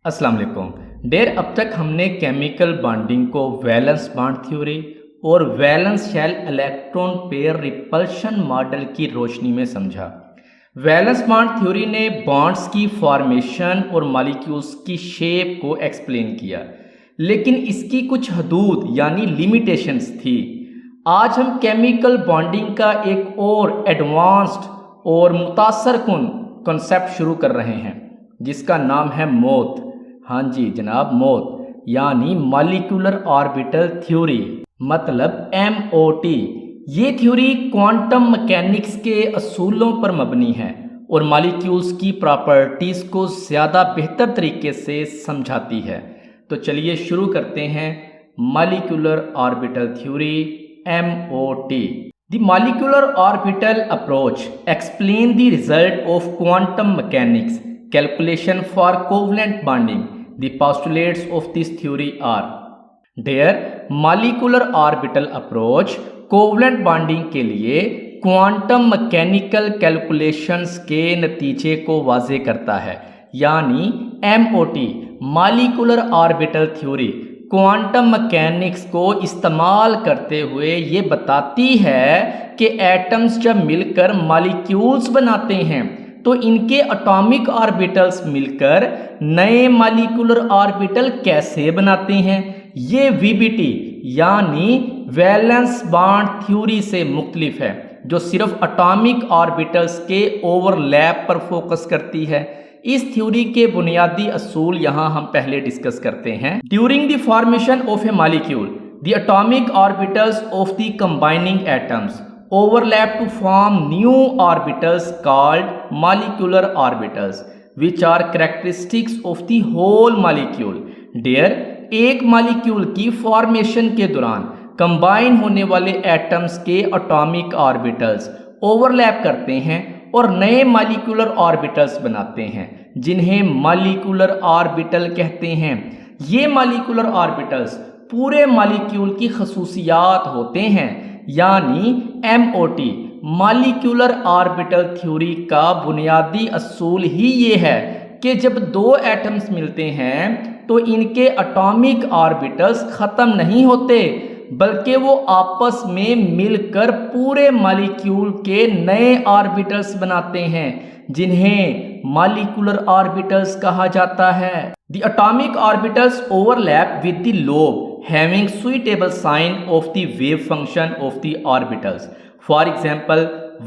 अस्सलाम वालेकुम डेयर। अब तक हमने केमिकल बॉन्डिंग को वैलेंस बॉन्ड थ्योरी और valence shell electron pair repulsion model की रोशनी में समझा। वैलेंस बॉन्ड थ्योरी ने बॉन्ड्स की फॉर्मेशन और मॉलिक्यूल्स की शेप को एक्सप्लेन किया, लेकिन इसकी कुछ हदूद यानी लिमिटेशंस थी। आज हम केमिकल बॉन्डिंग का एक और एडवांस्ड और मुतासर कुन कॉन्सेप्ट शुरू कर रहे हैं, जिसका नाम है मौत। हाँ जी जनाब, मौत यानी मॉलिक्यूलर ऑर्बिटल थ्योरी, मतलब MOT। ये थ्योरी क्वांटम मैकेनिक्स के असूलों पर मबनी है और मॉलिक्यूल्स की प्रॉपर्टीज़ को ज़्यादा बेहतर तरीके से समझाती है। तो चलिए शुरू करते हैं molecular orbital theory MOT। The molecular orbital approach explain the result of quantum mechanics calculation for covalent bonding. The postulates of this theory are: Their molecular orbital approach covalent bonding के लिए क्वांटम मैकेनिकल कैलकुलेशंस के नतीजे को वाज़े करता है, यानी MOT molecular orbital theory quantum mechanics को इस्तेमाल करते हुए ये बताती है कि एटम्स जब मिलकर मॉलिक्यूल्स बनाते हैं तो इनके एटॉमिक ऑर्बिटल्स मिलकर नए मॉलिक्यूलर ऑर्बिटल कैसे बनाते हैं। ये VBT यानी वैलेंस बॉन्ड थ्योरी से मुख्तलिफ है, जो सिर्फ एटॉमिक ऑर्बिटल्स के ओवरलैप पर फोकस करती है। इस थ्योरी के बुनियादी असूल यहाँ हम पहले डिस्कस करते हैं। During the formation of A molecule the atomic orbitals of the combining atoms overlap to form new orbitals called molecular orbitals which are characteristics of the whole molecule. There एक molecule की formation के दौरान combine होने वाले atoms के atomic orbitals overlap करते हैं और नए मॉलिक्यूलर ऑर्बिटल्स बनाते हैं, जिन्हें मॉलिक्यूलर ऑर्बिटल कहते हैं। ये मॉलिक्यूलर ऑर्बिटल्स पूरे मॉलिक्यूल की खसूसियात होते हैं, यानी MOT मॉलिक्यूलर ऑर्बिटल थ्योरी का बुनियादी असूल ही ये है कि जब दो एटम्स मिलते हैं तो इनके एटॉमिक ऑर्बिटल्स ख़त्म नहीं होते, बल्कि वो आपस में मिलकर पूरे मॉलिक्यूल के नए ऑर्बिटल्स बनाते हैं, जिन्हें मॉलिक्यूलर ऑर्बिटल्स कहा जाता है। The atomic orbitals overlap with the lobe having suitable sign of the wave function of the orbitals. For example,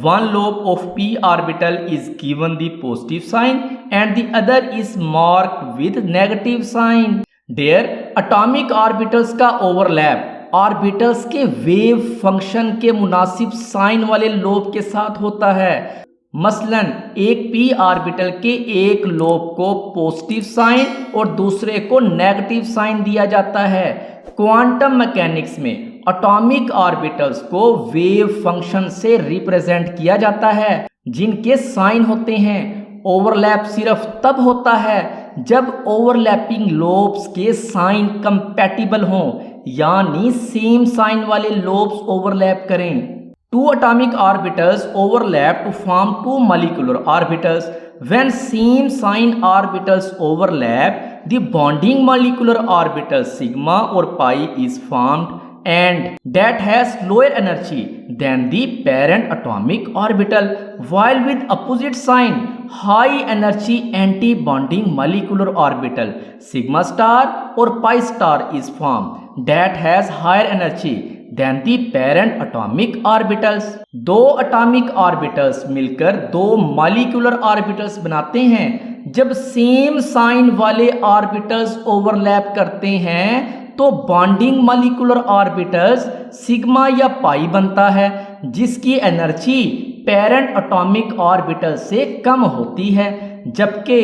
one lobe of p orbital is given the positive sign and the other is marked with negative sign. There atomic orbitals का overlap orbitals के wave function के मुनासिब sign वाले lobe के साथ होता है। मसलन एक p ऑर्बिटल के एक लोब को पॉजिटिव साइन और दूसरे को नेगेटिव साइन दिया जाता है। क्वांटम मैकेनिक्स में एटॉमिक ऑर्बिटल्स को वेव फंक्शन से रिप्रेजेंट किया जाता है, जिनके साइन होते हैं। ओवरलैप सिर्फ तब होता है जब ओवरलैपिंग लोब्स के साइन कंपैटिबल हों, यानी सेम साइन वाले लोब्स ओवरलैप करें। Two atomic orbitals overlap to form two molecular orbitals. When same sign orbitals overlap, the bonding molecular orbital sigma or pi is formed, and that has lower energy than the parent atomic orbital, while with opposite sign high energy anti-bonding molecular orbital sigma star or pi star is formed, that has higher energy than the parent atomic orbitals. दो atomic orbitals मिलकर दो molecular orbitals बनाते हैं। जब same sign वाले orbitals overlap करते हैं तो बॉन्डिंग मॉलिक्यूलर ऑर्बिटल्स सिग्मा या पाई बनता है, जिसकी एनर्जी पेरेंट एटॉमिक ऑर्बिटल से कम होती है, जबकि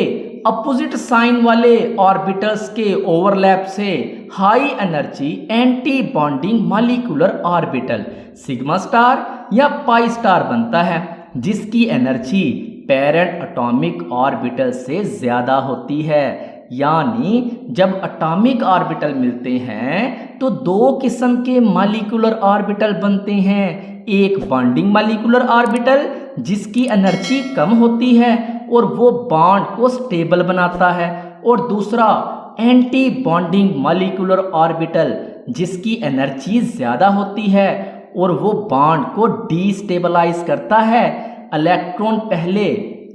अपोजिट साइन वाले ऑर्बिटल्स के ओवरलैप से high energy anti bonding molecular orbital sigma star या पाई स्टार बनता है, जिसकी एनर्जी पेरेंट एटॉमिक ऑर्बिटल से ज़्यादा होती है। यानी जब एटॉमिक ऑर्बिटल मिलते हैं तो दो किस्म के मॉलिक्यूलर ऑर्बिटल बनते हैं। एक बॉन्डिंग मॉलिक्यूलर ऑर्बिटल जिसकी एनर्जी कम होती है और वो बॉन्ड को स्टेबल बनाता है, और दूसरा एंटी बॉन्डिंग मॉलिक्यूलर ऑर्बिटल जिसकी एनर्जी ज़्यादा होती है और वो बॉन्ड को डीस्टेबलाइज करता है। इलेक्ट्रॉन पहले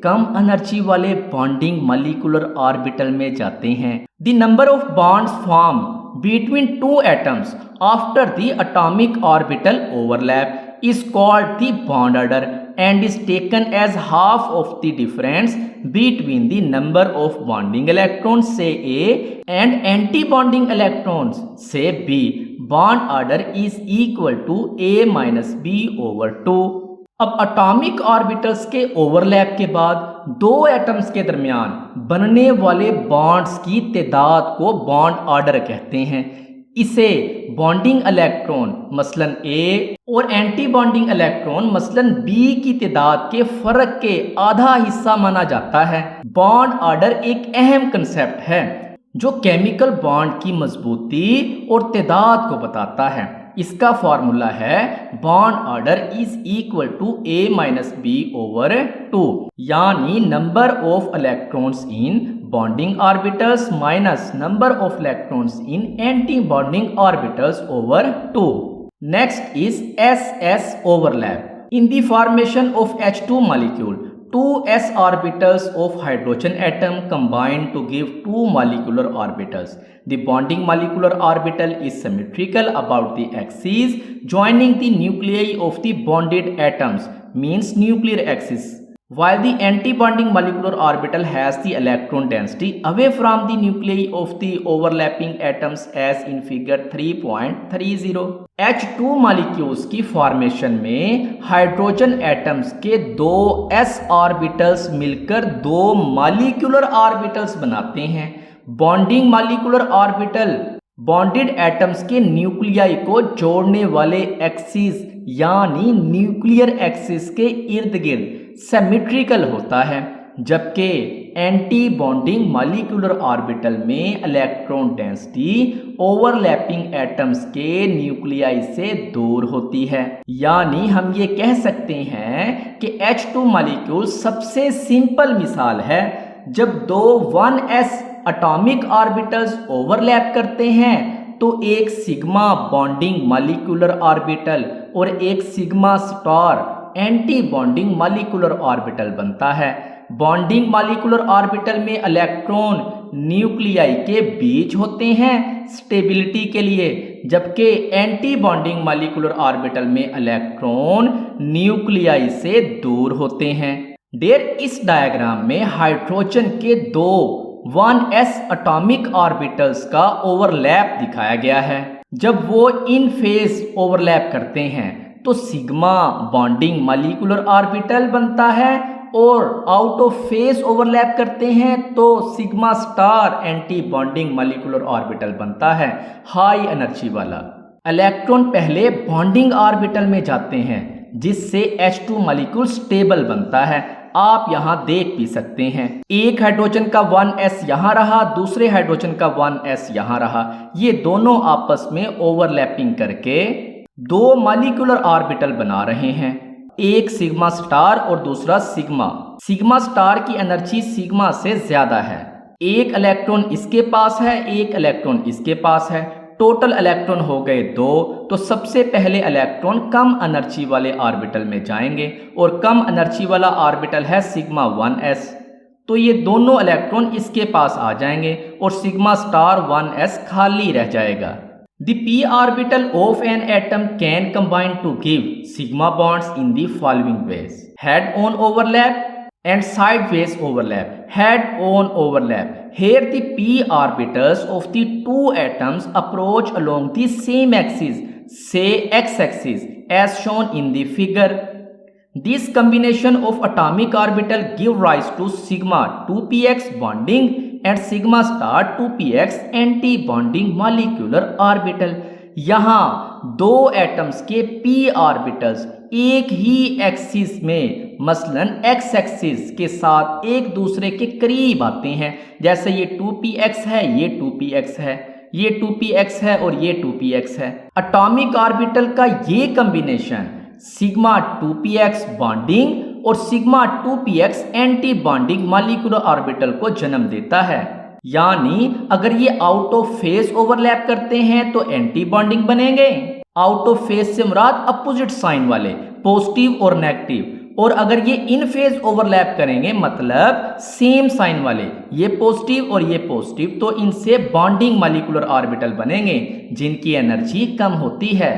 कम एनर्जी वाले बॉन्डिंग मॉलिक्यूलर ऑर्बिटल में जाते हैं। The number of bonds form between two atoms after the atomic orbital overlap is called the bond order and is taken as half of the difference between the number of bonding electrons say A and anti-bonding electrons say B. Bond order is equal to A minus B over 2. अब atomic orbitals के overlap के बाद दो atoms के दरमियान बनने वाले bonds की तादाद को बॉन्ड ऑर्डर कहते हैं। इसे बॉन्डिंग इलेक्ट्रॉन मसलन ए और एंटी बॉन्डिंग इलेक्ट्रॉन मसलन बी की तादाद के फर्क के आधा हिस्सा माना जाता है। बॉन्ड ऑर्डर एक अहम कंसेप्ट है जो केमिकल बॉन्ड की मजबूती और तादाद को बताता है। इसका फॉर्मूला है bond order is equal to A minus B over 2, यानी number of electrons in bonding orbitals minus number of electrons in anti-bonding orbitals over 2. Next is S-S overlap. In the formation of H2 molecule, two s orbitals of hydrogen atom combine to give two molecular orbitals. The bonding molecular orbital is symmetrical about the axis joining the nuclei of the bonded atoms, means nuclear axis. While the anti-bonding molecular orbital has the electron density away from the nuclei of the overlapping atoms as in figure 3.30. H2 molecules की formation में hydrogen atoms के दो s orbitals मिलकर दो molecular orbitals बनाते हैं। Bonding molecular orbital bonded atoms के nuclei को जोड़ने वाले एक्सिस यानी न्यूक्लियर एक्सिस के इर्द गिर्द सिमेट्रिकल होता है, जबकि एंटी बॉन्डिंग मॉलिक्यूलर ऑर्बिटल में इलेक्ट्रॉन डेंसिटी ओवरलैपिंग एटम्स के न्यूक्लियाई से दूर होती है। यानी हम ये कह सकते हैं कि H2 मॉलिक्यूल सबसे सिंपल मिसाल है जब दो 1s एटॉमिक ऑर्बिटल्स ओवरलैप करते हैं तो एक सिग्मा बॉन्डिंग मॉलिक्यूलर ऑर्बिटल और एक sigma star anti bonding molecular orbital बनता है। बॉन्डिंग मॉलिक्यूलर ऑर्बिटल में इलेक्ट्रॉन न्यूक्लियाई के बीच होते हैं स्टेबिलिटी के लिए, जबकि एंटी बॉन्डिंग मॉलिक्यूलर ऑर्बिटल में इलेक्ट्रॉन न्यूक्लियाई से दूर होते हैं। डियर, इस डायग्राम में हाइड्रोजन के दो 1s एटॉमिक ऑर्बिटल्स का ओवरलैप दिखाया गया है। जब वो इन फेज ओवरलैप करते हैं तो सिग्मा बॉन्डिंग मॉलिक्यूलर ऑर्बिटल बनता है और आउट ऑफ फेज ओवरलैप करते हैं तो sigma star anti bonding molecular orbital बनता है, हाई एनर्जी वाला। इलेक्ट्रॉन पहले बॉन्डिंग ऑर्बिटल में जाते हैं जिससे H2 मॉलिक्यूल स्टेबल बनता है। आप यहां देख भी सकते हैं, एक हाइड्रोजन का 1s यहां रहा, दूसरे हाइड्रोजन का 1s यहां रहा। ये दोनों आपस में ओवरलैपिंग करके दो मॉलिक्यूलर ऑर्बिटल बना रहे हैं, एक सिग्मा स्टार और दूसरा सिग्मा। सिग्मा स्टार की एनर्जी सिग्मा से ज्यादा है। एक इलेक्ट्रॉन इसके पास है, एक इलेक्ट्रॉन इसके पास है, टोटल इलेक्ट्रॉन हो गए 2। तो सबसे पहले इलेक्ट्रॉन कम एनर्जी वाले ऑर्बिटल में जाएंगे और कम एनर्जी वाला ऑर्बिटल है सिग्मा 1s, तो ये दोनों इलेक्ट्रॉन इसके पास आ जाएंगे और सिग्मा स्टार 1s खाली रह जाएगा। The p orbital of an atom can combine to give sigma bonds in the following ways: head-on overlap and sideways overlap. Head-on overlap. Here the p orbitals of the two atoms approach along the same axis, say x-axis, as shown in the figure. This combination of atomic orbital give rise to sigma 2px bonding and sigma star 2px anti bonding molecular orbital. यहाँ दो atoms के p orbitals एक ही axis में मसलन x axis के साथ एक दूसरे के करीब आते हैं। जैसे ये 2px है, ये 2px है, ये 2px है और ये 2px है। एटॉमिक ऑर्बिटल का ये कॉम्बिनेशन सिग्मा 2px बॉन्डिंग और sigma 2px anti bonding molecular orbital को जन्म देता है। यानी अगर ये आउट ऑफ फेज ओवरलैप करते हैं तो एंटी बॉन्डिंग बनेंगे। आउट ऑफ फेज से मुराद अपोजिट साइन वाले, पॉजिटिव और नेगेटिव। और अगर ये इन फेज ओवरलैप करेंगे मतलब सेम साइन वाले, ये पॉजिटिव और ये पॉजिटिव, तो इनसे बॉन्डिंग मॉलिक्यूलर ऑर्बिटल बनेंगे जिनकी एनर्जी कम होती है।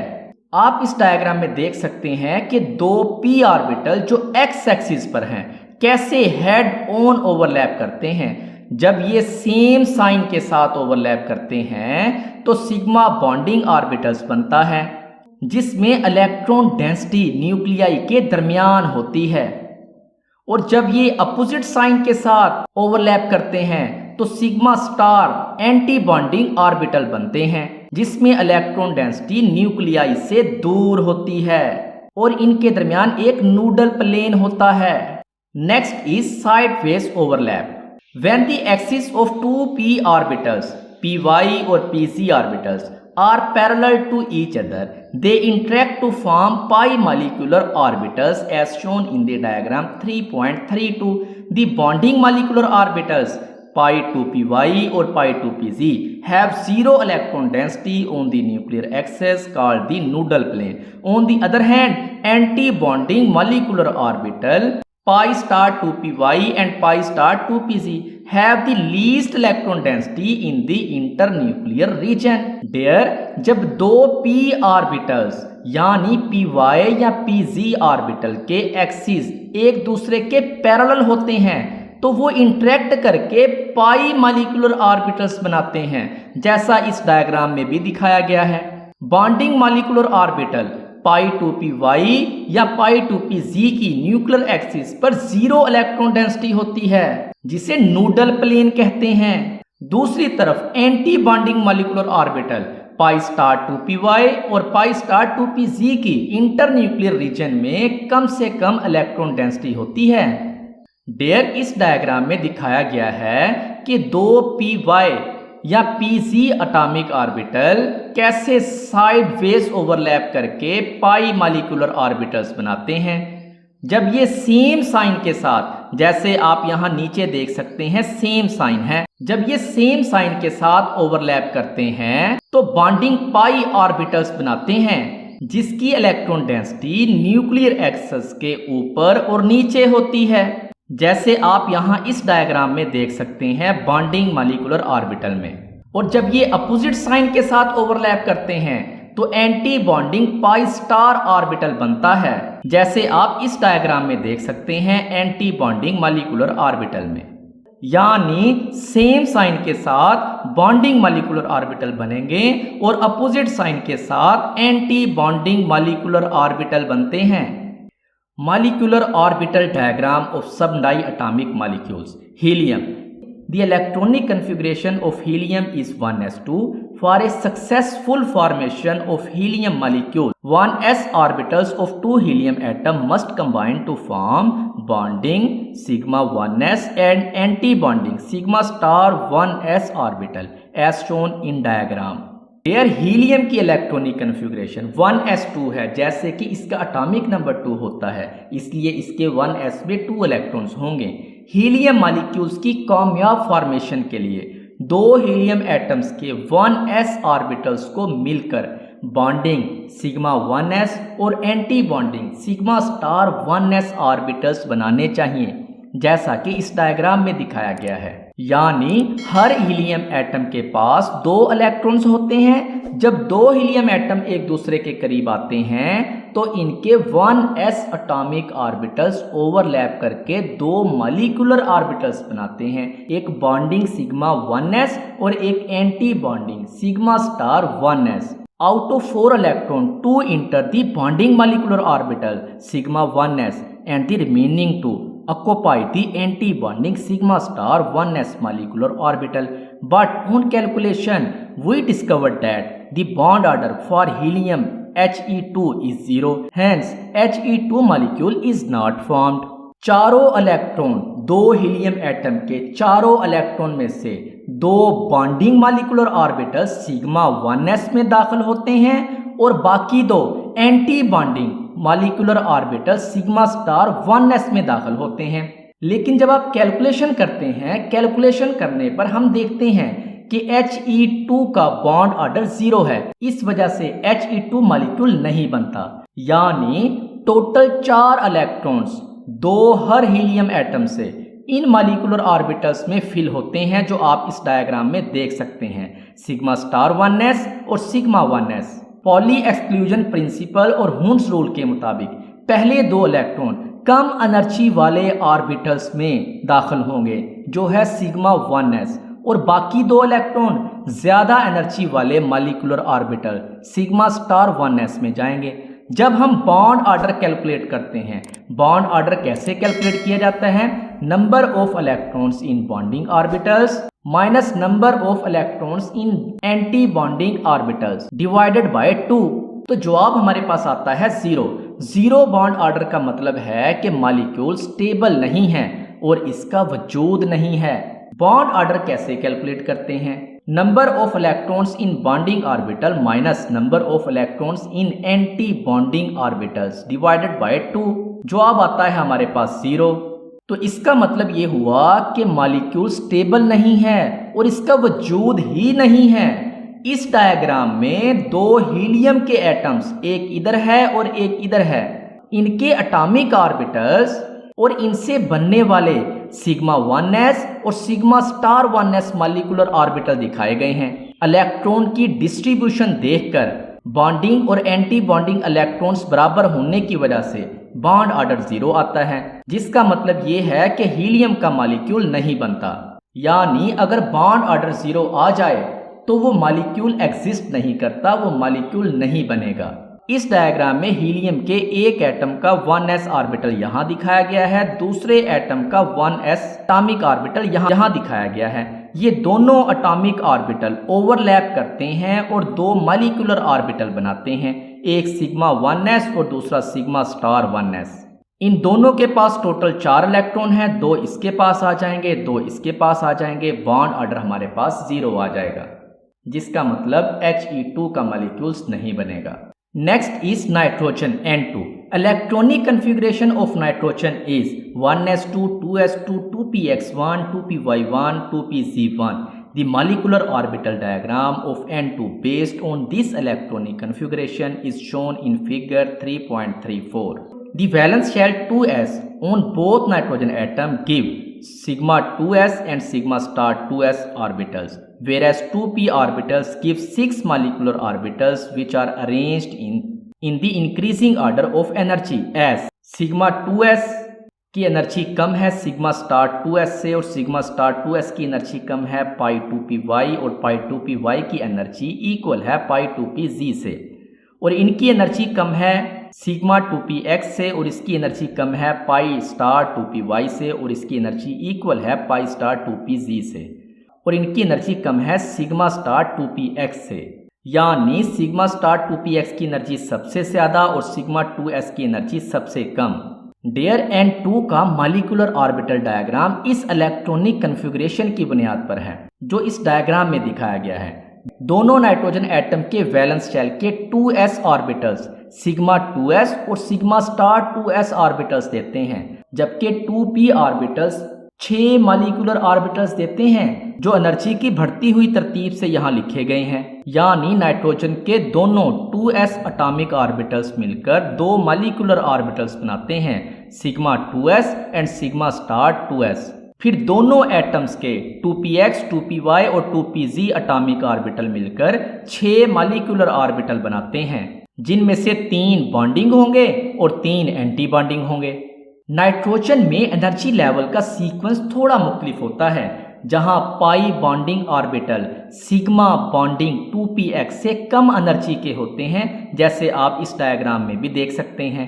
आप इस डायग्राम में देख सकते हैं कि दो p ऑर्बिटल जो x एक्सिस पर हैं कैसे हेड ऑन ओवरलैप करते हैं। जब ये सेम साइन के साथ ओवरलैप करते हैं तो सिग्मा बॉन्डिंग ऑर्बिटल्स बनता है जिसमें इलेक्ट्रॉन डेंसिटी न्यूक्लियाई के दरमियान होती है। और जब ये अपोजिट साइन के साथ ओवरलैप करते हैं तो sigma star anti bonding orbital बनते हैं जिसमें इलेक्ट्रॉन डेंसिटी न्यूक्लियाई से दूर होती है और इनके दरमियान एक नूडल प्लेन होता है। Next is sideways overlap. When the axis of two p orbitals py और pz orbitals are parallel to each other, they interact to form pi molecular orbitals as shown in the diagram 3.32. The bonding molecular orbitals pi 2py or pi 2pz have zero electron density on the nuclear axis called the nodal plane. On the other hand, anti-bonding molecular orbital pi star 2py and pi star 2pz have the least electron density in the internuclear region. There जब दो p orbitals यानी py या pz orbital के axis एक दूसरे के parallel होते हैं तो वो इंटरेक्ट करके पाई मॉलिक्यूलर ऑर्बिटल्स बनाते हैं जैसा इस डायग्राम में भी दिखाया गया है। बॉन्डिंग मॉलिक्यूलर ऑर्बिटल पाई 2py या पाई 2pz की न्यूक्लियर एक्सिस पर जीरो इलेक्ट्रॉन डेंसिटी होती है जिसे नूडल प्लेन कहते हैं। दूसरी तरफ anti bonding molecular orbital pi star 2py और पाई स्टार 2pz की इंटरन्यूक्लियर रीजन में कम से कम इलेक्ट्रॉन डेंसिटी होती है। डेयर इस डायग्राम में दिखाया गया है कि दो py या pz एटॉमिक ऑर्बिटल कैसे साइडवेज ओवरलैप करके पाई मॉलिक्यूलर ऑर्बिटल्स बनाते हैं। जब ये सेम साइन के साथ, जैसे आप यहाँ नीचे देख सकते हैं सेम साइन है, जब ये सेम साइन के साथ ओवरलैप करते हैं तो बॉन्डिंग पाई ऑर्बिटल्स बनाते हैं जिसकी इलेक्ट्रॉन डेंसिटी न्यूक्लियर एक्सिस के ऊपर और नीचे होती है जैसे आप यहाँ इस डायग्राम में देख सकते हैं बॉन्डिंग मॉलिक्यूलर ऑर्बिटल में। और जब ये अपोजिट साइन के साथ ओवरलैप करते हैं तो anti bonding pi star orbital बनता है जैसे आप इस डायग्राम में देख सकते हैं एंटी बॉन्डिंग मॉलिक्यूलर ऑर्बिटल में। यानी सेम साइन के साथ बॉन्डिंग मॉलिक्यूलर ऑर्बिटल बनेंगे और अपोजिट साइन के साथ एंटी बॉन्डिंग मॉलिक्यूलर ऑर्बिटल बनते हैं। Molecular orbital diagram of subdiatomic molecules. Helium. The electronic configuration of helium is 1s2. For a successful formation of helium molecule, 1s orbitals of two helium atoms must combine to form bonding sigma 1s and anti-bonding sigma star 1s orbital as shown in diagram. Air helium की electronic configuration 1s2 है जैसे कि इसका atomic number 2 होता है इसलिए इसके 1s में 2 इलेक्ट्रॉन्स होंगे। हीलियम मॉलिक्यूल्स की कामयाब फॉर्मेशन के लिए दो हीलियम एटम्स के 1s ऑर्बिटल्स को मिलकर बॉन्डिंग सिग्मा 1s और anti bonding sigma star 1s orbitals बनाने चाहिए जैसा कि इस डायग्राम में दिखाया गया है। यानी हर हीलियम एटम के पास 2 इलेक्ट्रॉन्स होते हैं। जब दो हीलियम एटम एक दूसरे के करीब आते हैं तो इनके 1s एटॉमिक ऑर्बिटल्स ओवरलैप करके 2 मॉलिक्यूलर ऑर्बिटल्स बनाते हैं, एक बॉन्डिंग सिग्मा 1s और एक anti bonding sigma star 1s। Out of 4 electrons, 2 enter the bonding molecular orbital sigma 1s and the remaining 2 occupy the anti-bonding sigma star 1s molecular orbital. But on calculation, we discovered that the bond order for helium He2 is 0. Hence, He2 molecule is not formed. चारों electron दो helium atom के चारों electron में से 2 bonding molecular orbital sigma 1s में दाखिल होते हैं और बाकी 2 anti bonding molecular orbital sigma star 1s में दाखिल होते हैं। लेकिन जब आप कैलकुलेशन करते हैं, कैलकुलेशन करने पर हम देखते हैं कि He2 का बॉन्ड ऑर्डर 0 है। इस वजह से He2 मॉलिक्यूल नहीं बनता, यानी टोटल 4 इलेक्ट्रॉन्स 2 हर हीलियम एटम से इन मॉलिक्यूलर ऑर्बिटल्स में फिल होते हैं, जो आप इस डायग्राम में देख सकते हैं, सिग्मा स्टार 1s और sigma 1s। Poly exclusion principle और हुन्स रूल के मुताबिक पहले 2 इलेक्ट्रॉन कम एनर्जी वाले ऑर्बिटल्स में दाखिल होंगे, जो है सिग्मा 1s, और बाकी 2 इलेक्ट्रॉन ज्यादा एनर्जी वाले molecular orbital sigma star 1s में जाएंगे। जब हम बॉन्ड ऑर्डर कैलकुलेट करते हैं, बॉन्ड ऑर्डर कैसे कैलकुलेट किया जाता है? Number of electrons in bonding orbitals minus number of electrons in anti bonding orbitals divided by 2। तो जवाब हमारे पास आता है 0। 0 बॉन्ड ऑर्डर का मतलब है कि मॉलिक्यूल स्टेबल नहीं है और इसका वजूद नहीं है। बॉन्ड ऑर्डर कैसे कैलकुलेट करते हैं? Number of electrons in bonding orbital minus number of electrons in anti bonding orbitals divided by 2। जवाब आता है हमारे पास 0। तो इसका मतलब ये हुआ कि मॉलिक्यूल स्टेबल नहीं है और इसका वजूद ही नहीं है। इस डायग्राम में 2 हीलियम के एटम्स, एक इधर है और एक इधर है, इनके एटॉमिक ऑर्बिटल्स और इनसे बनने वाले सिग्मा 1s और sigma star 1s molecular orbital दिखाए गए हैं। इलेक्ट्रॉन की डिस्ट्रीब्यूशन देखकर बॉन्डिंग और एंटी बॉन्डिंग इलेक्ट्रॉन्स बराबर होने की वजह से बॉन्ड ऑर्डर 0 आता है, जिसका मतलब ये है कि हीलियम का मॉलिक्यूल नहीं बनता। यानी अगर बॉन्ड ऑर्डर 0 आ जाए तो वो मॉलिक्यूल एग्जिस्ट नहीं करता, वो मॉलिक्यूल नहीं बनेगा। इस डायग्राम में हीलियम के एक एटम का 1s ऑर्बिटल यहाँ दिखाया गया है, दूसरे एटम का 1s एटॉमिक ऑर्बिटल यहाँ दिखाया गया है। ये दोनों एटॉमिक ऑर्बिटल ओवरलैप करते हैं और 2 मॉलिक्यूलर ऑर्बिटल बनाते हैं, एक सिग्मा 1s और दूसरा सिग्मा स्टार 1s। इन दोनों के पास टोटल 4 इलेक्ट्रॉन हैं, 2 इसके पास आ जाएंगे, 2 इसके पास आ जाएंगे, बॉन्ड ऑर्डर हमारे पास 0 आ जाएगा, जिसका मतलब He2 का मॉलिक्यूल्स नहीं बनेगा। Next is nitrogen N2. Electronic configuration of nitrogen is 1s2, 2s2, 2px1, 2py1, 2pz1. The molecular orbital diagram of N2 based on this electronic configuration is shown in figure 3.34. The valence shell 2s on both nitrogen atom give sigma 2s and sigma star 2s orbitals, whereas 2p orbitals give 6 molecular orbitals which are arranged in the increasing order of energy as sigma 2s की energy कम है sigma star 2s से और sigma star 2s की energy कम है पाई 2py और पाई 2py की energy equal है पाई 2pz से, और इनकी एनर्जी कम है सिग्मा 2px से और इसकी एनर्जी कम है पाई स्टार 2py से और इसकी एनर्जी इक्वल है पाई स्टार 2pz से, और इनकी एनर्जी कम है सिग्मा स्टार 2px से। यानी सिग्मा स्टार 2px की एनर्जी सबसे ज़्यादा और सिग्मा 2s की एनर्जी सबसे कम। डेयर N2 का मॉलिक्यूलर ऑर्बिटल डायग्राम इस इलेक्ट्रॉनिक कन्फिगरेशन की बुनियाद पर है जो इस डायग्राम में दिखाया गया है। दोनों नाइट्रोजन एटम के वैलेंस शेल के 2s ऑर्बिटल्स सिग्मा 2s और सिग्मा स्टार 2s ऑर्बिटल्स देते हैं, जबकि 2p ऑर्बिटल्स 6 मॉलिक्यूलर ऑर्बिटल्स देते हैं जो एनर्जी की बढ़ती हुई तरतीब से यहाँ लिखे गए हैं। यानी नाइट्रोजन के दोनों 2s एटॉमिक ऑर्बिटल्स मिलकर 2 मॉलिक्यूलर ऑर्बिटल्स बनाते हैं, sigma 2s and sigma star 2s। फिर दोनों एटम्स के 2px, 2py और 2pz एटॉमिक ऑर्बिटल मिलकर 6 मॉलिक्यूलर ऑर्बिटल बनाते हैं, जिनमें से 3 बॉन्डिंग होंगे और 3 एंटी बॉन्डिंग होंगे। नाइट्रोजन में एनर्जी लेवल का सीक्वेंस थोड़ा मुख्तलिफ होता है, जहां pi bonding orbital sigma bonding 2px से कम एनर्जी के होते हैं, जैसे आप इस डायग्राम में भी देख सकते हैं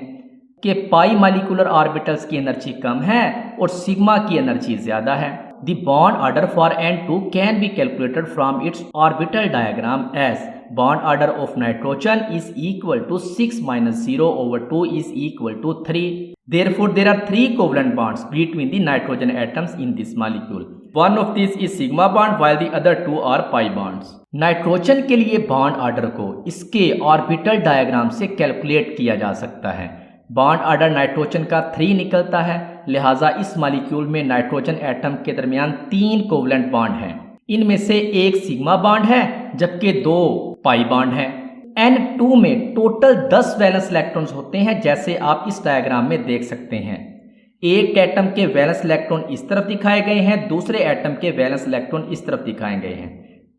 कि पाई मॉलिक्यूलर ऑर्बिटल्स की एनर्जी कम है और सिग्मा की एनर्जी ज्यादा है। The bond order for N2 can be calculated from its orbital diagram as bond order of nitrogen is equal to 6 minus 0 over 2 is equal to 3. Therefore, there are 3 covalent bonds between the nitrogen atoms in this molecule. One of these is sigma bond while the other 2 are pi bonds. Nitrogen के लिए bond order को इसके orbital diagram से calculate किया जा सकता है। Bond order nitrogen का 3 निकलता है, लिहाजा इस मॉलिक्यूल में नाइट्रोजन एटम के दरमियान 3 कोवलेंट बॉन्ड हैं। इनमें से एक सिग्मा बॉन्ड है जबकि 2 पाई बॉन्ड हैं। N2 में टोटल 10 वैलेंस इलेक्ट्रॉन्स होते हैं, जैसे आप इस डायग्राम में देख सकते हैं। एक एटम के वैलेंस इलेक्ट्रॉन इस तरफ दिखाए गए हैं, दूसरे एटम के वैलेंस इलेक्ट्रॉन इस तरफ दिखाए गए हैं।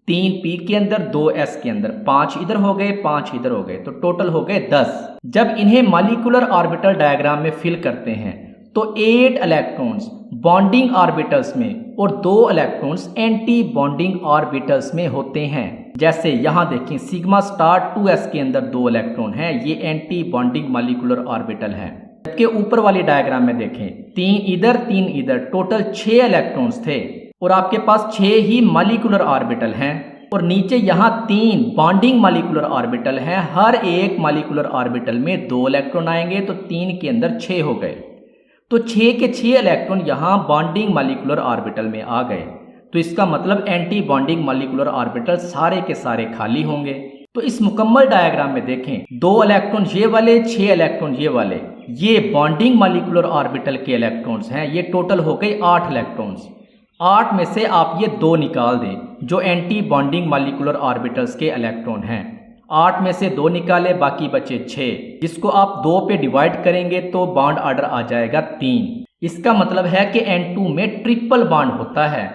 3p के अंदर, 2s के अंदर, 5 इधर हो गए, 5 इधर हो गए, तो टोटल हो गए 10। जब इन्हें मॉलिक्यूलर ऑर्बिटल डायग्राम में फिल करते हैं तो 8 इलेक्ट्रॉन्स बॉन्डिंग ऑर्बिटल्स में और 2 इलेक्ट्रॉन्स एंटी बॉन्डिंग ऑर्बिटल्स में होते हैं। जैसे यहाँ देखें, सिग्मा स्टार 2s के अंदर 2 इलेक्ट्रॉन हैं, ये एंटी बॉन्डिंग मॉलिक्यूलर ऑर्बिटल हैं। जबकि ऊपर वाली डायग्राम में देखें, 3 इधर 3 इधर, टोटल 6 इलेक्ट्रॉन्स थे और आपके पास 6 ही मॉलिक्यूलर ऑर्बिटल हैं। और नीचे यहाँ 3 बॉन्डिंग मॉलिक्यूलर ऑर्बिटल हैं, हर एक मॉलिक्यूलर ऑर्बिटल में 2 इलेक्ट्रॉन आएंगे, तो 3 के अंदर 6 हो गए। तो 6 के 6 इलेक्ट्रॉन यहाँ बॉन्डिंग मॉलिक्यूलर ऑर्बिटल में आ गए, तो इसका मतलब एंटी बॉन्डिंग मॉलिक्यूलर ऑर्बिटल सारे के सारे खाली होंगे। तो इस मुकम्मल डायग्राम में देखें, 2 इलेक्ट्रॉन ये वाले, 6 इलेक्ट्रॉन ये वाले, ये बॉन्डिंग मॉलिक्यूलर ऑर्बिटल के इलेक्ट्रॉन्स हैं। ये टोटल हो गए 8 इलेक्ट्रॉन्स। 8 में से आप ये 2 निकाल दें जो एंटी बॉन्डिंग मॉलिक्यूलर ऑर्बिटल्स के इलेक्ट्रॉन हैं। 8 में से 2 निकाले, बाकी बचे 6, जिसको आप 2 पे डिवाइड करेंगे तो बॉन्ड ऑर्डर आ जाएगा 3। इसका मतलब है कि N2 में ट्रिपल बॉन्ड होता है,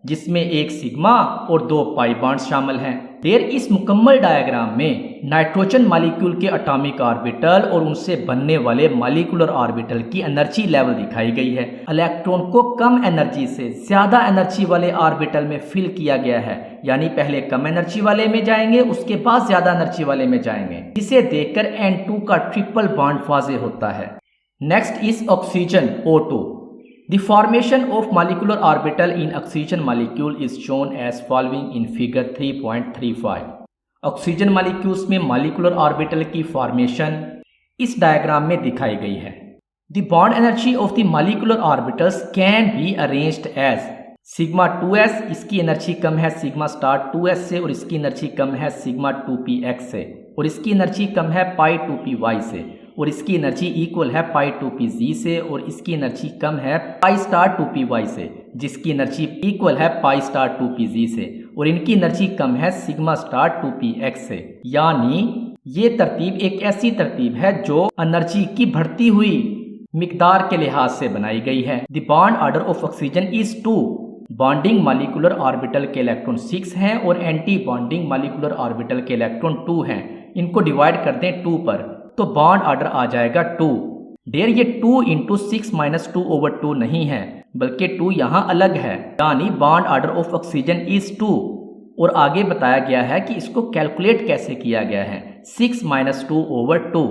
जिसमें एक सिग्मा और 2 पाई बॉन्ड शामिल हैं। देर इस मुकम्मल डायग्राम में नाइट्रोजन मॉलिक्यूल के एटॉमिक ऑर्बिटल और उनसे बनने वाले मॉलिक्यूलर ऑर्बिटल की एनर्जी लेवल दिखाई गई है। इलेक्ट्रॉन को कम एनर्जी से ज्यादा एनर्जी वाले ऑर्बिटल में फिल किया गया है, यानी पहले कम एनर्जी वाले में जाएंगे, उसके बाद ज्यादा एनर्जी वाले में जाएंगे। इसे देखकर N2 का ट्रिपल बॉन्ड वाज़ेह होता है। Next is oxygen O2। The formation of molecular orbital in oxygen molecule is shown as following in figure 3.35। Oxygen molecules में मॉलिक्यूलर ऑर्बिटल की फॉर्मेशन इस डायग्राम में दिखाई गई है। The bond energy of the molecular orbitals can be arranged as sigma 2s, इसकी energy कम है sigma star 2s से, और इसकी एनर्जी कम है सिग्मा 2px से, और इसकी एनर्जी कम है पाई 2py से, और इसकी एनर्जी इक्वल है पाई 2pz से, और इसकी एनर्जी कम है पाई स्टार 2py से, जिसकी एनर्जी इक्वल है पाई स्टार 2pz से, और इनकी एनर्जी कम है सिग्मा स्टार 2px से। यानी ये तरतीब एक ऐसी तरतीब है जो एनर्जी की बढ़ती हुई मिकदार के लिहाज से बनाई गई है। The bond order of oxygen is 2। Bonding molecular orbital के इलेक्ट्रॉन 6 हैं और एंटी बॉन्डिंग मॉलिक्यूलर ऑर्बिटल के इलेक्ट्रॉन 2 हैं। इनको डिवाइड कर दें 2 पर तो बॉन्ड ऑर्डर आ जाएगा 2। देर ये 2 इंटू 6 माइनस 2/2 नहीं है, बल्कि 2 यहाँ अलग है, यानी bond order of oxygen is 2। और आगे बताया गया है कि इसको कैलकुलेट कैसे किया गया है, 6 माइनस 2/2,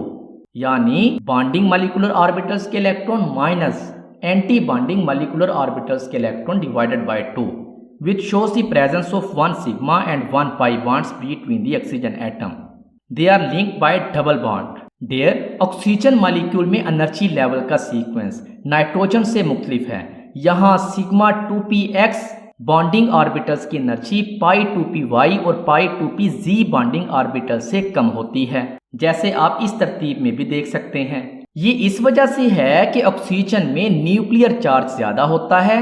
यानी बॉन्डिंग मॉलिक्यूलर ऑर्बिटल्स के electron minus anti bonding molecular orbitals के electron divided by 2, which shows the presence of 1 sigma and 1 pi bonds between the oxygen atom. They are linked by double bond. There, oxygen molecule में energy level का sequence nitrogen से मुख्तलिफ है। यहाँ sigma 2px bonding orbitals की energy पाई 2py और पाई 2pz bonding orbital से कम होती है, जैसे आप इस तरतीब में भी देख सकते हैं। ये इस वजह से है कि ऑक्सीजन में न्यूक्लियर चार्ज ज्यादा होता है,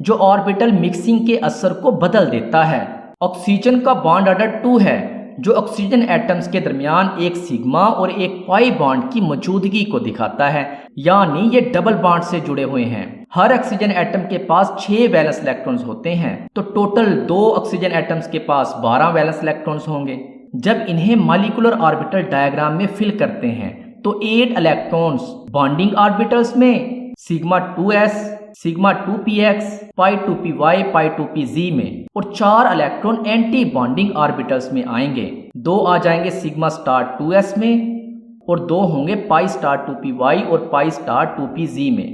जो ऑर्बिटल मिक्सिंग के असर को बदल देता है। ऑक्सीजन का बॉन्ड ऑर्डर 2 है, जो ऑक्सीजन एटम्स के दरमियान एक सिग्मा और एक पाई बॉन्ड की मौजूदगी को दिखाता है, यानी ये डबल बॉन्ड से जुड़े हुए हैं। हर ऑक्सीजन एटम के पास 6 वैलेंस इलेक्ट्रॉन्स होते हैं, तो टोटल 2 ऑक्सीजन एटम्स के पास 12 वैलेंस इलेक्ट्रॉन्स होंगे। जब इन्हें मॉलिक्यूलर ऑर्बिटल डायग्राम में फिल करते हैं तो 8 इलेक्ट्रॉन्स बॉन्डिंग ऑर्बिटल्स में, सिग्मा 2s, सिग्मा 2px, पाई 2py, पाई 2pz में, और 4 इलेक्ट्रॉन एंटी बॉन्डिंग ऑर्बिटल्स में आएंगे। 2 आ जाएंगे सिग्मा स्टार 2s में और 2 होंगे पाई स्टार 2py और पाई स्टार 2pz में।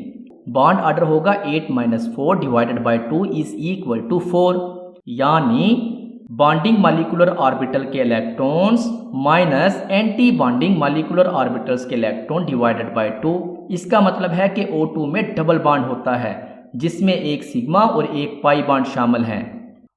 बॉन्ड ऑर्डर होगा 8 - 4 divided by 2 is equal to 4, यानी बॉन्डिंग मॉलिक्यूलर ऑर्बिटल के electrons minus anti bonding molecular orbitals के इलेक्ट्रॉन डिवाइडेड बाय 2। इसका मतलब है कि O2 में डबल बॉन्ड होता है, जिसमें एक सिग्मा और एक पाई बॉन्ड शामिल हैं।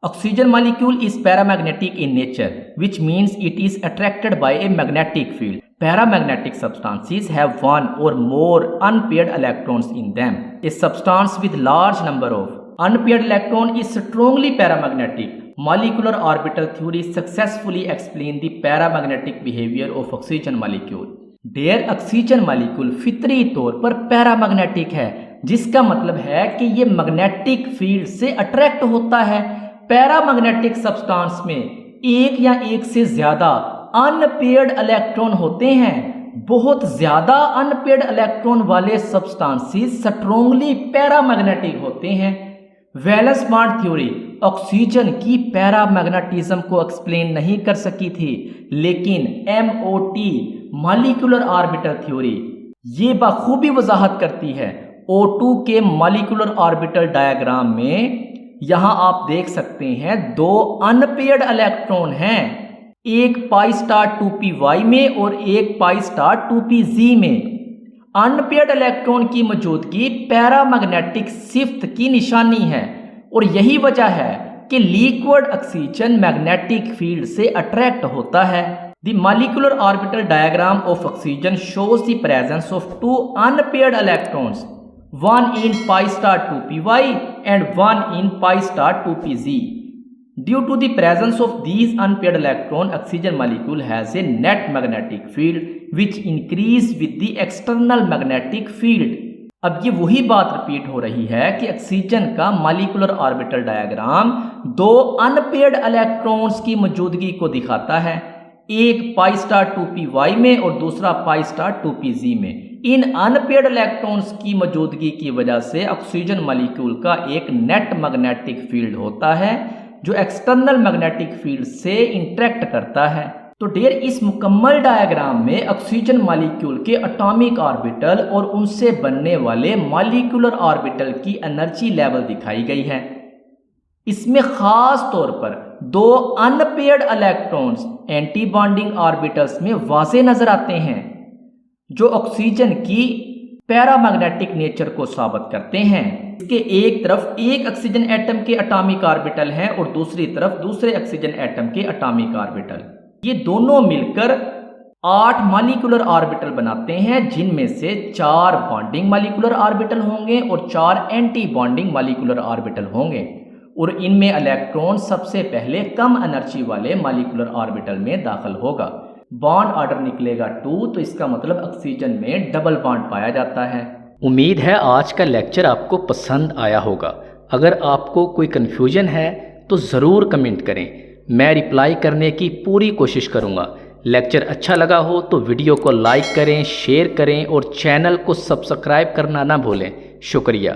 Oxygen molecule is paramagnetic in nature, which means it is attracted by a magnetic field. Paramagnetic substances have one or more unpaired electrons in them. A substance with large number of unpaired electrons is strongly paramagnetic. Molecular orbital theory successfully explains the paramagnetic behavior of oxygen molecule. Dear, oxygen molecule फितरी तौर पर paramagnetic है, जिसका मतलब है कि ये magnetic field से अट्रैक्ट होता है। पैरामैग्नेटिक सब्सटेंस में एक या एक से ज्यादा अनपेयर्ड इलेक्ट्रॉन होते हैं। बहुत ज्यादा अनपेयर्ड इलेक्ट्रॉन वाले सब्सटेंसेस स्ट्रांगली पैरामैग्नेटिक होते हैं। वैलेंस बॉन्ड थ्योरी ऑक्सीजन की पैरामैग्नेटिज्म को एक्सप्लेन नहीं कर सकी थी, लेकिन MOT मॉलिक्यूलर ऑर्बिटल थ्योरी ये बखूबी वजाहत करती है। O2 के मॉलिक्यूलर ऑर्बिटल डायग्राम में यहां आप देख सकते हैं दो अनपेयर्ड इलेक्ट्रॉन हैं, एक पाई स्टार 2py में और एक पाई स्टार 2pz में। अनपेयर्ड इलेक्ट्रॉन की मौजूदगी पैरामैग्नेटिक शिफ्ट की निशानी है और यही वजह है कि लिक्विड ऑक्सीजन मैग्नेटिक फील्ड से अट्रैक्ट होता है। The molecular orbital diagram of oxygen shows the presence of two unpaired electrons, one in pi star 2py and one in pi star 2pz. Due to the presence of these unpaired electrons, oxygen molecule has a net magnetic field which increase with the external magnetic field. अब ये वही बात repeat हो रही है कि oxygen का molecular orbital diagram दो अनपेयर्ड इलेक्ट्रॉन्स की मौजूदगी को दिखाता है, एक पाई स्टार 2py में और दूसरा पाई स्टार 2pz में। इन अनपेयर्ड इलेक्ट्रॉन्स की मौजूदगी की वजह से ऑक्सीजन मॉलिक्यूल का एक नेट मैग्नेटिक फील्ड होता है जो एक्सटर्नल मैग्नेटिक फील्ड से इंटरेक्ट करता है। तो डियर, इस मुकम्मल डायग्राम में ऑक्सीजन मॉलिक्यूल के एटॉमिक ऑर्बिटल और उनसे बनने वाले मॉलिक्यूलर ऑर्बिटल की एनर्जी लेवल दिखाई गई है। इसमें खास तौर पर दो unpaired electrons anti bonding orbitals में वाज़े नजर आते हैं, जो ऑक्सीजन की पैरामैग्नेटिक नेचर को साबित करते हैं। इसके एक तरफ एक ऑक्सीजन एटम के एटॉमिक ऑर्बिटल हैं और दूसरी तरफ दूसरे ऑक्सीजन एटम के एटॉमिक ऑर्बिटल। ये दोनों मिलकर 8 मॉलिक्यूलर ऑर्बिटल बनाते हैं, जिनमें से 4 बॉन्डिंग मॉलिक्यूलर ऑर्बिटल होंगे और 4 एंटी बॉन्डिंग मॉलिक्यूलर ऑर्बिटल होंगे और इनमें इलेक्ट्रॉन सबसे पहले कम एनर्जी वाले मॉलिक्यूलर ऑर्बिटल में दाखिल होगा। बॉन्ड ऑर्डर निकलेगा 2, तो इसका मतलब ऑक्सीजन में डबल बॉन्ड पाया जाता है। उम्मीद है आज का लेक्चर आपको पसंद आया होगा। अगर आपको कोई कन्फ्यूजन है तो ज़रूर कमेंट करें, मैं रिप्लाई करने की पूरी कोशिश करूँगा। लेक्चर अच्छा लगा हो तो वीडियो को लाइक करें, शेयर करें और चैनल को सब्सक्राइब करना ना भूलें। शुक्रिया।